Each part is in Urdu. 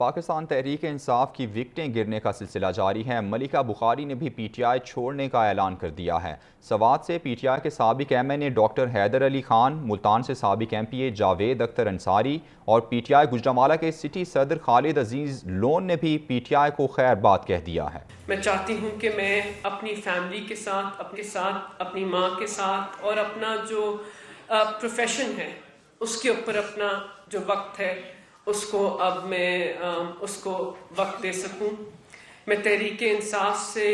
پاکستان تحریک انصاف کی وکٹیں گرنے کا سلسلہ جاری ہے۔ ملکہ بخاری نے بھی پی ٹی آئی چھوڑنے کا اعلان کر دیا ہے۔ سوات سے پی ٹی آئی کے سابق ایم این اے ڈاکٹر حیدر علی خان، ملتان سے سابق ایم پی اے جاوید اختر انصاری اور پی ٹی آئی گوجرانوالہ کے سٹی صدر خالد عزیز لون نے بھی پی ٹی آئی کو خیر بات کہہ دیا ہے۔ میں چاہتی ہوں کہ میں اپنی فیملی کے ساتھ، اپنی ماں کے ساتھ اور اپنا جو پروفیشن ہے اس کے اوپر اپنا جو وقت ہے اس کو اب میں اس کو وقت دے سکوں۔ میں تحریک انصاف سے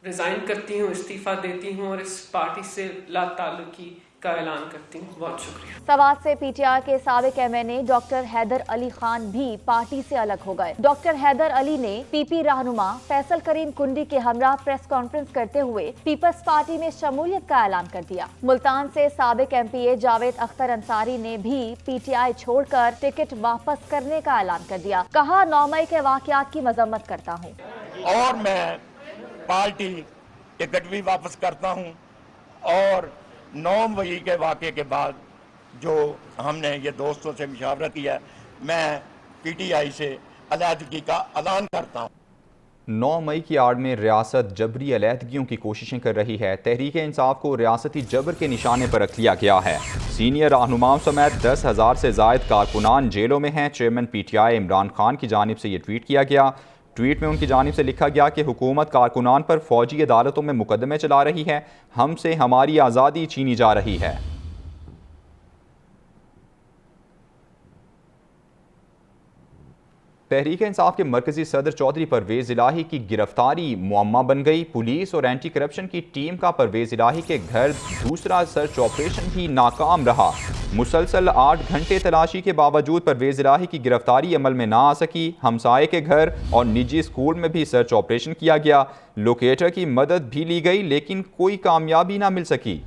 ریزائن کرتی ہوں، استعفیٰ دیتی ہوں اور اس پارٹی سے لا تعلقی کا اعلان کرتی ہوں۔ بہت شکریہ۔ سوات سے پی ٹی آئی کے سابق ایم این اے ڈاکٹر حیدر علی خان بھی پارٹی سے الگ ہو گئے۔ ڈاکٹر حیدر علی نے پی پی رہنما فیصل کریم کنڈی کے ہمراہ پریس کانفرنس کرتے ہوئے پیپلز پارٹی میں شمولیت کا اعلان کر دیا۔ ملتان سے سابق ایم پی اے جاوید اختر انصاری نے بھی پی ٹی آئی چھوڑ کر ٹکٹ واپس کرنے کا اعلان کر دیا۔ کہا 9 مئی کے واقعات کی مذمت کرتا ہوں اور میں پارٹی ٹکٹ بھی واپس کرتا ہوں، اور 9 مئی کے واقعے کے بعد جو ہم نے یہ دوستوں سے مشاورت کیا ہے، میں پی ٹی آئی سے علیحدگی کا اعلان کرتا ہوں۔ 9 مئی کی آڑ میں ریاست جبری علیحدگیوں کی کوششیں کر رہی ہے۔ تحریک انصاف کو ریاستی جبر کے نشانے پر رکھ لیا گیا ہے۔ سینئر رہنماؤں سمیت 10,000 سے زائد کارکنان جیلوں میں ہیں۔ Chairman P T I Imran Khan کی جانب سے یہ ٹویٹ کیا گیا۔ ٹویٹ میں ان کی جانب سے لکھا گیا کہ حکومت کارکنان پر فوجی عدالتوں میں مقدمے چلا رہی ہے، ہم سے ہماری آزادی چھینی جا رہی ہے۔ تحریک انصاف کے مرکزی صدر چودھری پرویز الہی کی گرفتاری معمہ بن گئی۔ پولیس اور اینٹی کرپشن کی ٹیم کا پرویز الہی کے گھر دوسرا سرچ آپریشن بھی ناکام رہا۔ مسلسل 8 گھنٹے تلاشی کے باوجود پرویز الہی کی گرفتاری عمل میں نہ آ سکی۔ ہمسائے کے گھر اور نجی اسکول میں بھی سرچ آپریشن کیا گیا۔ لوکیٹر کی مدد بھی لی گئی لیکن کوئی کامیابی نہ مل سکی۔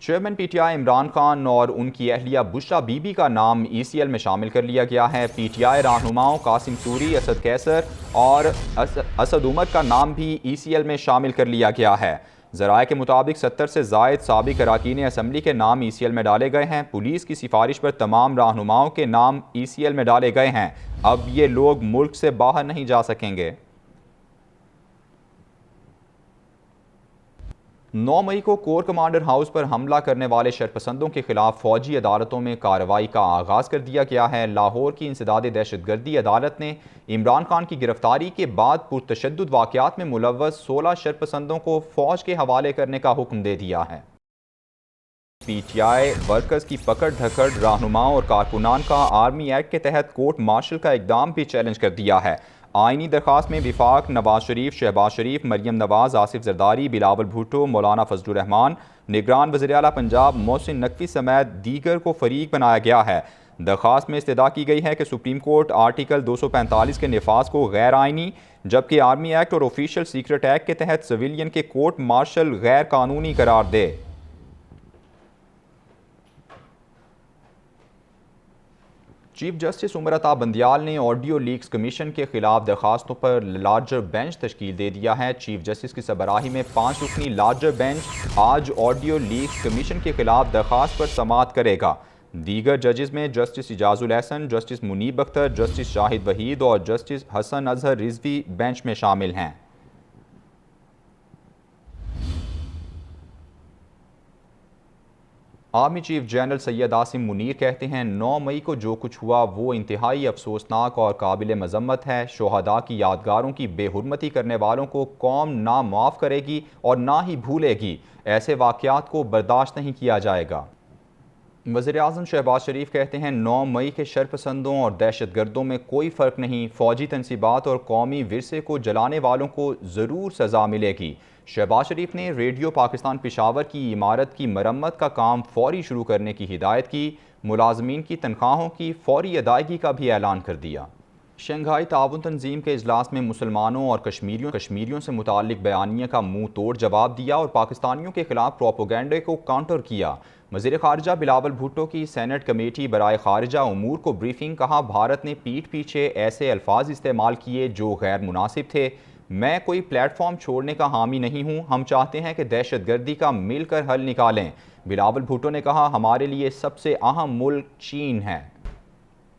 Chairman P T I Imran Khan اور ان کی اہلیہ بشرا بی بی کا نام ای سی ایل میں شامل کر لیا گیا ہے۔ پی ٹی آئی رہنماؤں قاسم سوری، اسد کیسر اور اسد عمر کا نام بھی ای سی ایل میں شامل کر لیا گیا ہے۔ ذرائع کے مطابق 70 سے زائد سابق اراکین اسمبلی کے نام ای سی ایل میں ڈالے گئے ہیں۔ پولیس کی سفارش پر تمام رہنماؤں کے نام ای سی ایل میں ڈالے گئے ہیں۔ اب یہ لوگ ملک سے باہر نہیں جا سکیں گے۔ 9 مئی کو کور کمانڈر ہاؤس پر حملہ کرنے والے شرپسندوں کے خلاف فوجی عدالتوں میں کارروائی کا آغاز کر دیا گیا ہے۔ لاہور کی انسداد دہشت گردی عدالت نے عمران خان کی گرفتاری کے بعد پرتشدد واقعات میں ملوث 16 شرپسندوں کو فوج کے حوالے کرنے کا حکم دے دیا ہے۔ پی ٹی آئی ورکرز کی پکڑ دھکڑ، رہنماؤں اور کارکنان کا آرمی ایکٹ کے تحت کورٹ مارشل کا اقدام بھی چیلنج کر دیا ہے۔ آئینی درخواست میں وفاق، نواز شریف، شہباز شریف، مریم نواز، آصف زرداری، بلاول بھٹو، مولانا فضل الرحمان، نگران وزیر اعلیٰ پنجاب محسن نقوی سمیت دیگر کو فریق بنایا گیا ہے۔ درخواست میں استدعا کی گئی ہے کہ سپریم کورٹ آرٹیکل 245 کے نفاذ کو غیر آئینی، جبکہ آرمی ایکٹ اور آفیشل سیکرٹ ایکٹ کے تحت سویلین کے کورٹ مارشل غیر قانونی قرار دے۔ چیف جسٹس عمر عطا بندیال نے آڈیو لیکس کمیشن کے خلاف درخواستوں پر لارجر بینچ تشکیل دے دیا ہے۔ چیف جسٹس کی سربراہی میں 5 رکنی لارجر بینچ آج آڈیو لیکس کمیشن کے خلاف درخواست پر سماعت کرے گا۔ دیگر ججز میں جسٹس اجاز الحسن، جسٹس منیب اختر، جسٹس شاہد وحید اور جسٹس حسن اظہر رضوی بینچ میں شامل ہیں۔ Army chief general Syed Asim Munir کہتے ہیں 9 مئی کو جو کچھ ہوا وہ انتہائی افسوسناک اور قابل مذمت ہے۔ شہداء کی یادگاروں کی بے حرمتی کرنے والوں کو قوم نہ معاف کرے گی اور نہ ہی بھولے گی۔ ایسے واقعات کو برداشت نہیں کیا جائے گا۔ وزیراعظم شہباز شریف کہتے ہیں 9 مئی کے شرپسندوں اور دہشت گردوں میں کوئی فرق نہیں، فوجی تنصیبات اور قومی ورثے کو جلانے والوں کو ضرور سزا ملے گی۔ شہباز شریف نے ریڈیو پاکستان پشاور کی عمارت کی مرمت کا کام فوری شروع کرنے کی ہدایت کی۔ ملازمین کی تنخواہوں کی فوری ادائیگی کا بھی اعلان کر دیا۔ شنگھائی تعاون تنظیم کے اجلاس میں مسلمانوں اور کشمیریوں سے متعلق بیانیے کا منہ توڑ جواب دیا اور پاکستانیوں کے خلاف پروپیگنڈے کو کاؤنٹر کیا۔ وزیر خارجہ بلاول بھٹو کی سینٹ کمیٹی برائے خارجہ امور کو بریفنگ، کہا بھارت نے پیٹھ پیچھے ایسے الفاظ استعمال کیے جو غیر مناسب تھے۔ میں کوئی پلیٹ فارم چھوڑنے کا حامی نہیں ہوں، ہم چاہتے ہیں کہ دہشت گردی کا مل کر حل نکالیں۔ بلاول بھٹو نے کہا ہمارے لیے سب سے اہم ملک چین ہے۔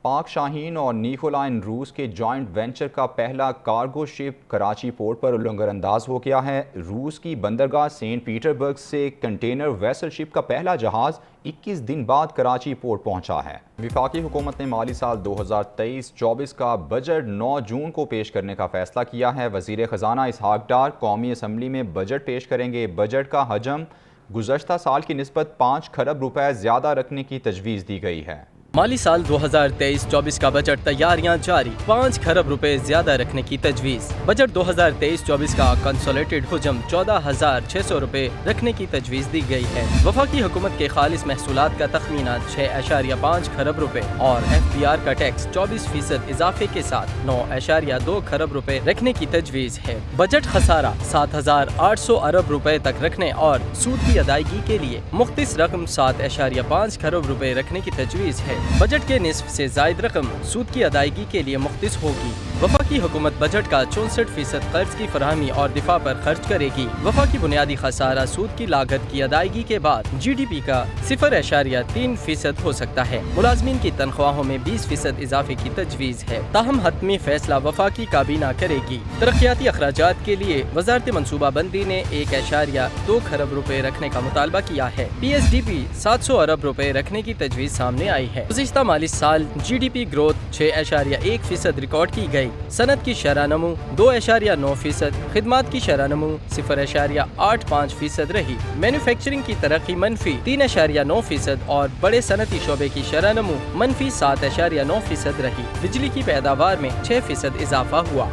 پاک شاہین اور نیکولائن روس کے جوائنٹ وینچر کا پہلا کارگو شپ کراچی پورٹ پر لنگر انداز ہو گیا ہے۔ روس کی بندرگاہ سینٹ پیٹر برگ سے کنٹینر ویسل شپ کا پہلا جہاز 21 دن بعد کراچی پورٹ پہنچا ہے۔ وفاقی حکومت نے مالی سال 2023-24 کا بجٹ 9 جون کو پیش کرنے کا فیصلہ کیا ہے۔ وزیر خزانہ اسحاق ڈار قومی اسمبلی میں بجٹ پیش کریں گے۔ بجٹ کا حجم گزشتہ سال کی نسبت 5 کھرب روپے زیادہ رکھنے کی تجویز دی گئی ہے۔ مالی سال 2023-24 کا بجٹ تیاریاں جاری، 5 کھرب روپے زیادہ رکھنے کی تجویز۔ بجٹ 2023-24 کا کنسولیٹڈ حجم 14,600 روپے رکھنے کی تجویز دی گئی ہے۔ وفاقی حکومت کے خالص محصولات کا تخمینہ 6.5 کھرب روپے اور FBR کا ٹیکس 24% اضافے کے ساتھ 9.2 کھرب روپے رکھنے کی تجویز ہے۔ بجٹ خسارہ 7,800 ارب روپے تک رکھنے اور سود کی ادائیگی کے لیے مختص رقم 7.5 کھرب روپے رکھنے کی تجویز ہے۔ بجٹ کے نصف سے زائد رقم سود کی ادائیگی کے لیے مختص ہوگی۔ وفاقی حکومت بجٹ کا 64% قرض کی فراہمی اور دفاع پر خرچ کرے گی۔ وفاقی بنیادی خسارہ سود کی لاگت کی ادائیگی کے بعد GDP کا 0.3% ہو سکتا ہے۔ ملازمین کی تنخواہوں میں 20% اضافے کی تجویز ہے، تاہم حتمی فیصلہ وفاقی کابینہ کرے گی۔ ترقیاتی اخراجات کے لیے وزارت منصوبہ بندی نے 1.2 کھرب روپے رکھنے کا مطالبہ کیا ہے۔ PSDP 700 ارب روپے رکھنے کی تجویز سامنے آئی ہے۔ گزشتہ مالی سال GDP گروتھ 6.1% ریکارڈ کی گئی۔ صنعت کی شرح نمو 2.9%، خدمات کی شرح نمو 0.85% رہی۔ مینوفیکچرنگ کی ترقی منفی 3.9% اور بڑے صنعتی شعبے کی شرح نمو منفی 7.9% رہی۔ بجلی کی پیداوار میں 6% اضافہ ہوا۔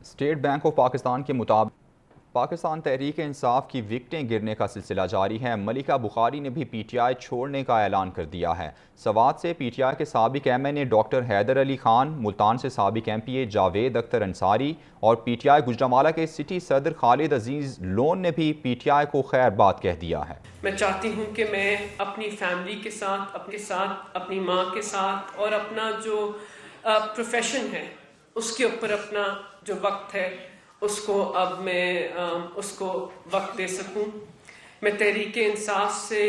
اسٹیٹ بینک آف پاکستان کے مطابق پاکستان تحریک انصاف کی وکٹیں گرنے کا سلسلہ جاری ہے۔ ملکہ بخاری نے بھی PTI چھوڑنے کا اعلان کر دیا ہے۔ سوات سے PTI کے سابق MNA ڈاکٹر حیدر علی خان، ملتان سے سابق MPA جاوید اختر انصاری اور PTI گوجرانوالہ کے سٹی صدر خالد عزیز لون نے بھی PTI کو خیر بات کہہ دیا ہے۔ میں چاہتی ہوں کہ میں اپنی فیملی کے ساتھ اپنی ماں کے ساتھ اور اپنا جو پروفیشن ہے اس کے اوپر اپنا جو وقت ہے اس کو اب میں اس کو وقت دے سکوں۔ میں تحریک انصاف سے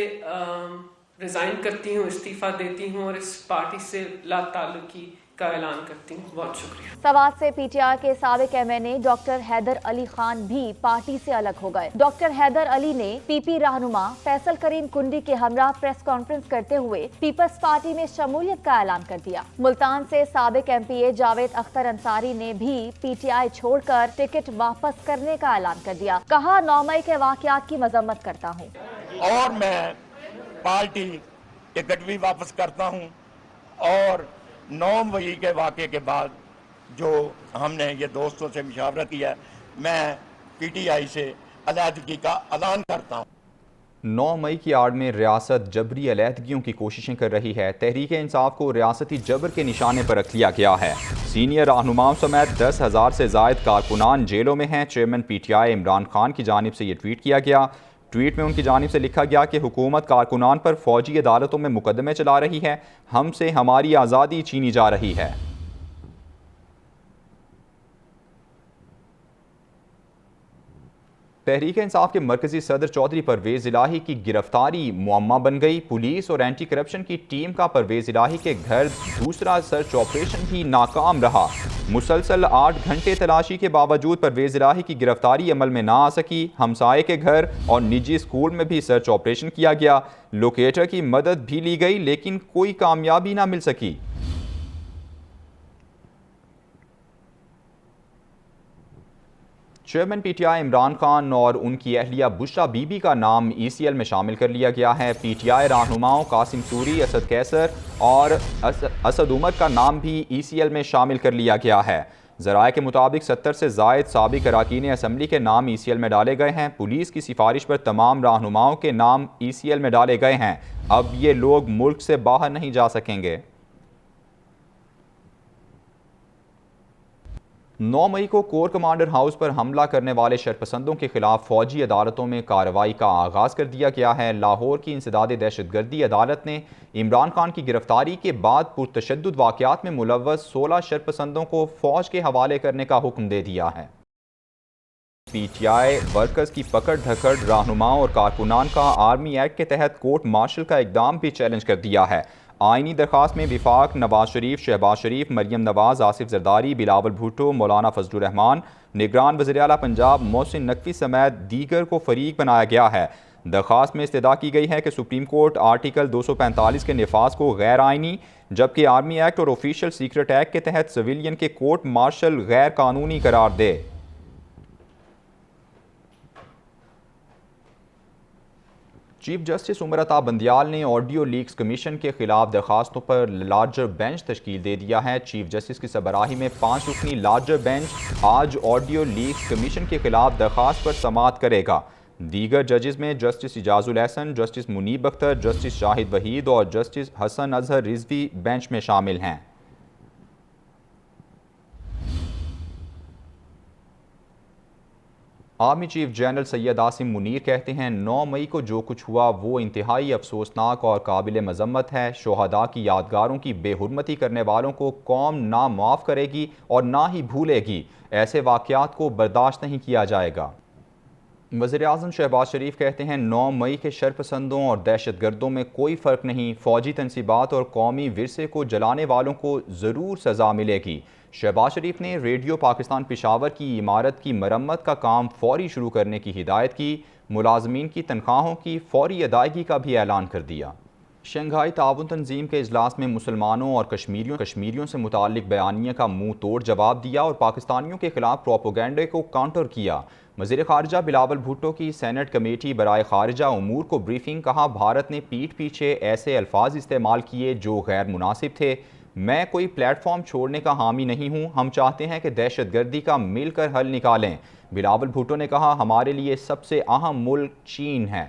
ریزائن کرتی ہوں، استعفیٰ دیتی ہوں اور اس پارٹی سے لا تعلقی کا اعلان کرتی ہوں۔ بہت شکریہ۔ سوات سے PTI کے سابق MNA ڈاکٹر حیدر علی خان بھی پارٹی سے الگ ہو گئے۔ ڈاکٹر حیدر علی نے PP رہنما فیصل کریم کنڈی کے ہمراہ پریس کانفرنس کرتے ہوئے پیپلز پارٹی میں شمولیت کا اعلان کر دیا۔ ملتان سے سابق MPA جاوید اختر انصاری نے بھی PTI چھوڑ کر ٹکٹ واپس کرنے کا اعلان کر دیا۔ کہا 9 مئی کے واقعات کی مذمت کرتا ہوں اور میں پارٹی ٹکٹ بھی واپس کرتا ہوں، اور 9 مئی کے واقعے کے بعد جو ہم نے یہ دوستوں سے مشاورت کیا ہے، میں PTI سے علیحدگی کا اعلان کرتا ہوں۔ 9 مئی کی آڑ میں ریاست جبری علیحدگیوں کی کوششیں کر رہی ہے۔ تحریک انصاف کو ریاستی جبر کے نشانے پر رکھ لیا گیا ہے۔ سینئر رہنماؤں سمیت 10,000 سے زائد کارکنان جیلوں میں ہیں۔ چیئرمین PTI عمران خان کی جانب سے یہ ٹویٹ کیا گیا۔ ٹویٹ میں ان کی جانب سے لکھا گیا کہ حکومت کارکنان پر فوجی عدالتوں میں مقدمے چلا رہی ہے، ہم سے ہماری آزادی چھینی جا رہی ہے۔ تحریک انصاف کے مرکزی صدر چودھری پرویز الہی کی گرفتاری معمہ بن گئی۔ پولیس اور اینٹی کرپشن کی ٹیم کا پرویز الہی کے گھر دوسرا سرچ آپریشن بھی ناکام رہا۔ مسلسل 8 گھنٹے تلاشی کے باوجود پرویز الہی کی گرفتاری عمل میں نہ آ سکی۔ ہمسائے کے گھر اور نجی اسکول میں بھی سرچ آپریشن کیا گیا۔ لوکیٹر کی مدد بھی لی گئی لیکن کوئی کامیابی نہ مل سکی۔ چیئرمین PTI عمران خان اور ان کی اہلیہ بشرا بی بی کا نام ECL میں شامل کر لیا گیا ہے۔ PTI رہنماؤں قاسم سوری، اسد کیسر اور اسد عمر کا نام بھی ECL میں شامل کر لیا گیا ہے۔ ذرائع کے مطابق 70 سے زائد سابق اراکین اسمبلی کے نام ECL میں ڈالے گئے ہیں۔ پولیس کی سفارش پر تمام رہنماؤں کے نام ECL میں ڈالے گئے ہیں۔ اب یہ لوگ ملک سے باہر نہیں جا سکیں گے۔ 9 مئی کو کور کمانڈر ہاؤس پر حملہ کرنے والے شرپسندوں کے خلاف فوجی عدالتوں میں کارروائی کا آغاز کر دیا گیا ہے۔ لاہور کی انسداد دہشت گردی عدالت نے عمران خان کی گرفتاری کے بعد پرتشدد واقعات میں ملوث 16 شرپسندوں کو فوج کے حوالے کرنے کا حکم دے دیا ہے۔ پی ٹی آئی ورکرز کی پکڑ دھکڑ، رہنماؤں اور کارکنان کا آرمی ایکٹ کے تحت کورٹ مارشل کا اقدام بھی چیلنج کر دیا ہے۔ آئینی درخواست میں وفاق، نواز شریف، شہباز شریف، مریم نواز، آصف زرداری، بلاول بھٹو، مولانا فضل الرحمان، نگران وزیر اعلیٰ پنجاب محسن نقوی سمیت دیگر کو فریق بنایا گیا ہے۔ درخواست میں استدعا کی گئی ہے کہ سپریم کورٹ آرٹیکل 245 کے نفاذ کو غیر آئینی، جبکہ آرمی ایکٹ اور آفیشل سیکرٹ ایکٹ کے تحت سویلین کے کورٹ مارشل غیر قانونی قرار دے۔ چیف جسٹس عمر عطا بندیال نے آڈیو لیکس کمیشن کے خلاف درخواستوں پر لارجر بینچ تشکیل دے دیا ہے۔ چیف جسٹس کی سربراہی میں 5 رکنی لارجر بینچ آج آڈیو لیکس کمیشن کے خلاف درخواست پر سماعت کرے گا۔ دیگر ججز میں جسٹس اعجاز الحسن، جسٹس منیب اختر، جسٹس شاہد وحید اور جسٹس حسن اظہر رضوی بینچ میں شامل ہیں۔ Army chief general Syed Asim Munir کہتے ہیں 9 مئی کو جو کچھ ہوا وہ انتہائی افسوسناک اور قابل مذمت ہے۔ شہداء کی یادگاروں کی بے حرمتی کرنے والوں کو قوم نہ معاف کرے گی اور نہ ہی بھولے گی۔ ایسے واقعات کو برداشت نہیں کیا جائے گا۔ وزیر اعظم شہباز شریف کہتے ہیں 9 مئی کے شرپسندوں اور دہشت گردوں میں کوئی فرق نہیں، فوجی تنصیبات اور قومی ورثے کو جلانے والوں کو ضرور سزا ملے گی۔ شہباز شریف نے ریڈیو پاکستان پشاور کی عمارت کی مرمت کا کام فوری شروع کرنے کی ہدایت کی، ملازمین کی تنخواہوں کی فوری ادائیگی کا بھی اعلان کر دیا۔ شنگھائی تعاون تنظیم کے اجلاس میں مسلمانوں اور کشمیریوں سے متعلق بیانیہ کا منہ توڑ جواب دیا اور پاکستانیوں کے خلاف پروپیگنڈے کو کاؤنٹر کیا۔ وزیر خارجہ بلاول بھٹو کی سینٹ کمیٹی برائے خارجہ امور کو بریفنگ، کہا بھارت نے پیٹھ پیچھے ایسے الفاظ استعمال کیے جو غیر مناسب تھے۔ میں کوئی پلیٹ فارم چھوڑنے کا حامی نہیں ہوں، ہم چاہتے ہیں کہ دہشت گردی کا مل کر حل نکالیں۔ بلاول بھٹو نے کہا ہمارے لیے سب سے اہم ملک چین ہے۔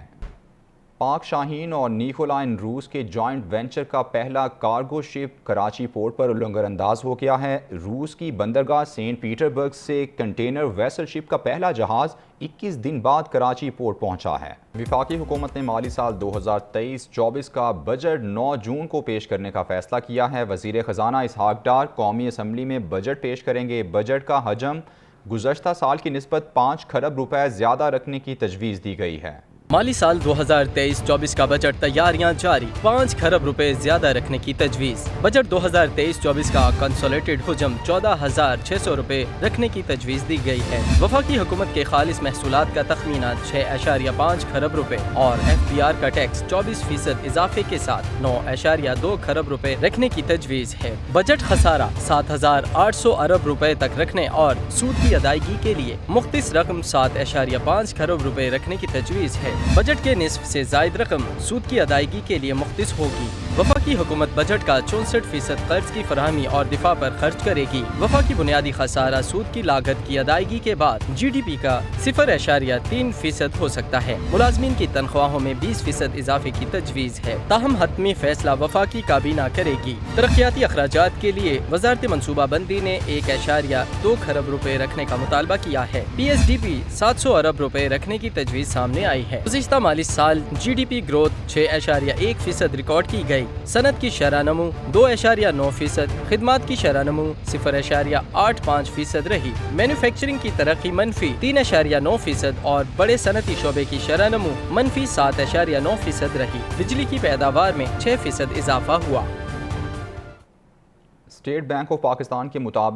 پاک شاہین اور نیکولائن روس کے جوائنٹ وینچر کا پہلا کارگو شپ کراچی پورٹ پر لنگر انداز ہو گیا ہے۔ روس کی بندرگاہ سینٹ پیٹر برگ سے کنٹینر ویسل شپ کا پہلا جہاز 21 دن بعد کراچی پورٹ پہنچا ہے۔ وفاقی حکومت نے مالی سال 2023-24 کا بجٹ 9 جون کو پیش کرنے کا فیصلہ کیا ہے۔ وزیر خزانہ اسحاق ڈار قومی اسمبلی میں بجٹ پیش کریں گے۔ بجٹ کا حجم گزشتہ سال کی نسبت 5 کھرب روپے زیادہ رکھنے کی تجویز دی گئی ہے۔ مالی سال 2023-24 کا بجٹ تیاریاں جاری، 5 کھرب روپے زیادہ رکھنے کی تجویز۔ بجٹ 2023-24 کا کنسولیٹڈ حجم 14,600 روپے رکھنے کی تجویز دی گئی ہے۔ وفاقی حکومت کے خالص محصولات کا تخمینہ 6.5 کھرب روپے اور FBR کا ٹیکس 24% اضافے کے ساتھ 9.2 کھرب روپے رکھنے کی تجویز ہے۔ بجٹ خسارہ 7,800 ارب روپے تک رکھنے اور سود کی ادائیگی کے لیے مختص رقم 7.5 کھرب روپے رکھنے کی تجویز ہے۔ بجٹ کے نصف سے زائد رقم سود کی ادائیگی کے لیے مختص ہوگی۔ وفاقی حکومت بجٹ کا 64% قرض کی فراہمی اور دفاع پر خرچ کرے گی۔ وفاقی بنیادی خسارہ سود کی لاگت کی ادائیگی کے بعد GDP کا 0.3% ہو سکتا ہے۔ ملازمین کی تنخواہوں میں 20% اضافے کی تجویز ہے، تاہم حتمی فیصلہ وفاقی کابینہ کرے گی۔ ترقیاتی اخراجات کے لیے وزارت منصوبہ بندی نے 1.2 کھرب روپے رکھنے کا مطالبہ کیا ہے۔ PSDP 700 ارب روپے رکھنے کی تجویز سامنے آئی ہے۔ گزشتہ مالی سال GDP گروتھ 6.1% ریکارڈ کی گئی۔ صنعت کی شرح نمو 2.9%، خدمات کی شرح نمو 0.85% رہی۔ مینوفیکچرنگ کی ترقی منفی 3.9% اور بڑے صنعتی شعبے کی شرح نمو منفی 7.9% رہی۔ بجلی کی پیداوار میں 6% اضافہ ہوا۔ اسٹیٹ بینک آف پاکستان کے مطابق